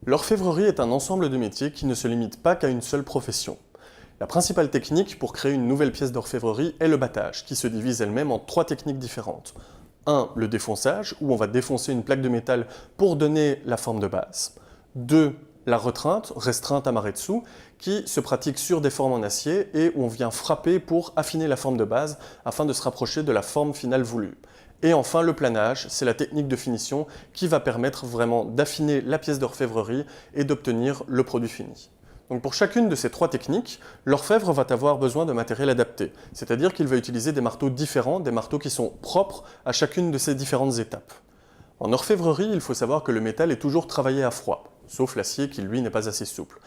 L'orfèvrerie est un ensemble de métiers qui ne se limite pas qu'à une seule profession. La principale technique pour créer une nouvelle pièce d'orfèvrerie est le battage, qui se divise elle-même en 3 techniques différentes. 1. Le défonçage, où on va défoncer une plaque de métal pour donner la forme de base. 2. La retreinte, restreinte à Maretsu, qui se pratique sur des formes en acier et où on vient frapper pour affiner la forme de base afin de se rapprocher de la forme finale voulue. Et enfin, le planage, c'est la technique de finition qui va permettre vraiment d'affiner la pièce d'orfèvrerie et d'obtenir le produit fini. Donc pour chacune de ces 3 techniques, l'orfèvre va avoir besoin de matériel adapté, c'est-à-dire qu'il va utiliser des marteaux différents, des marteaux qui sont propres à chacune de ces différentes étapes. En orfèvrerie, il faut savoir que le métal est toujours travaillé à froid, sauf l'acier qui lui n'est pas assez souple.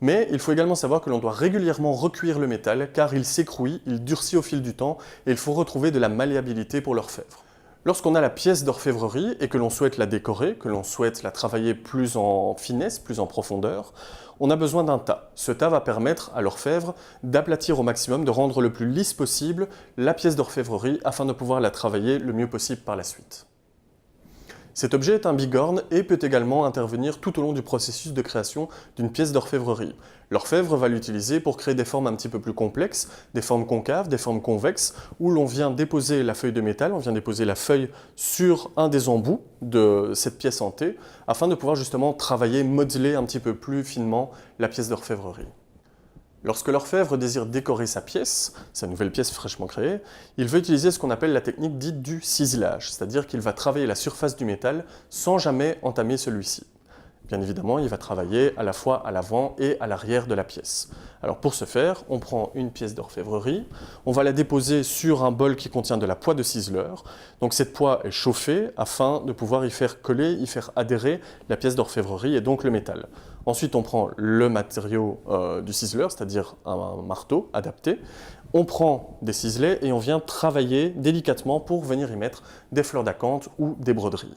Mais il faut également savoir que l'on doit régulièrement recuire le métal car il s'écrouille, il durcit au fil du temps et il faut retrouver de la malléabilité pour l'orfèvre. Lorsqu'on a la pièce d'orfèvrerie et que l'on souhaite la décorer, que l'on souhaite la travailler plus en finesse, plus en profondeur, on a besoin d'un tas. Ce tas va permettre à l'orfèvre d'aplatir au maximum, de rendre le plus lisse possible la pièce d'orfèvrerie afin de pouvoir la travailler le mieux possible par la suite. Cet objet est un bigorne et peut également intervenir tout au long du processus de création d'une pièce d'orfèvrerie. L'orfèvre va l'utiliser pour créer des formes un petit peu plus complexes, des formes concaves, des formes convexes, où l'on vient déposer la feuille de métal, on vient déposer la feuille sur un des embouts de cette pièce en T, afin de pouvoir justement travailler, modeler un petit peu plus finement la pièce d'orfèvrerie. Lorsque l'orfèvre désire décorer sa pièce, sa nouvelle pièce fraîchement créée, il va utiliser ce qu'on appelle la technique dite du ciselage, c'est-à-dire qu'il va travailler la surface du métal sans jamais entamer celui-ci. Bien évidemment, il va travailler à la fois à l'avant et à l'arrière de la pièce. Alors pour ce faire, on prend une pièce d'orfèvrerie, on va la déposer sur un bol qui contient de la poix de ciseleur. Donc cette poix est chauffée afin de pouvoir y faire coller, y faire adhérer la pièce d'orfèvrerie et donc le métal. Ensuite, on prend le matériau du ciseleur, c'est-à-dire un marteau adapté. On prend des ciselets et on vient travailler délicatement pour venir y mettre des fleurs d'acanthe ou des broderies.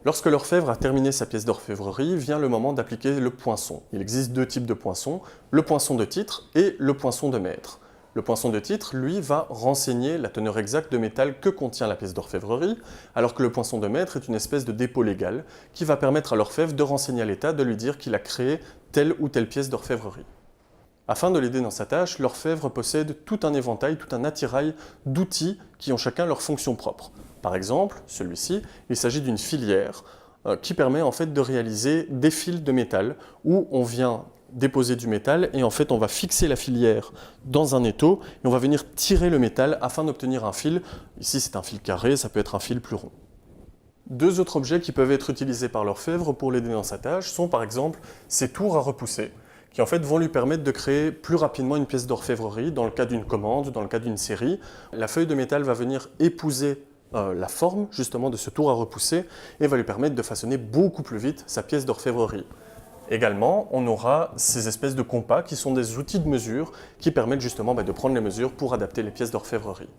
Lorsque l'orfèvre a terminé sa pièce d'orfèvrerie, vient le moment d'appliquer le poinçon. Il existe 2 types de poinçons, le poinçon de titre et le poinçon de maître. Le poinçon de titre, lui, va renseigner la teneur exacte de métal que contient la pièce d'orfèvrerie, alors que le poinçon de maître est une espèce de dépôt légal qui va permettre à l'orfèvre de renseigner à l'État, de lui dire qu'il a créé telle ou telle pièce d'orfèvrerie. Afin de l'aider dans sa tâche, l'orfèvre possède tout un éventail, tout un attirail d'outils qui ont chacun leur fonction propre. Par exemple, celui-ci, il s'agit d'une filière qui permet en fait de réaliser des fils de métal où on vient déposer du métal et en fait on va fixer la filière dans un étau et on va venir tirer le métal afin d'obtenir un fil. Ici c'est un fil carré, ça peut être un fil plus rond. 2 autres objets qui peuvent être utilisés par l'orfèvre pour l'aider dans sa tâche sont par exemple ces tours à repousser, qui en fait vont lui permettre de créer plus rapidement une pièce d'orfèvrerie dans le cas d'une commande, dans le cas d'une série. La feuille de métal va venir épouser la forme justement de ce tour à repousser et va lui permettre de façonner beaucoup plus vite sa pièce d'orfèvrerie. Également, on aura ces espèces de compas qui sont des outils de mesure qui permettent justement de prendre les mesures pour adapter les pièces d'orfèvrerie.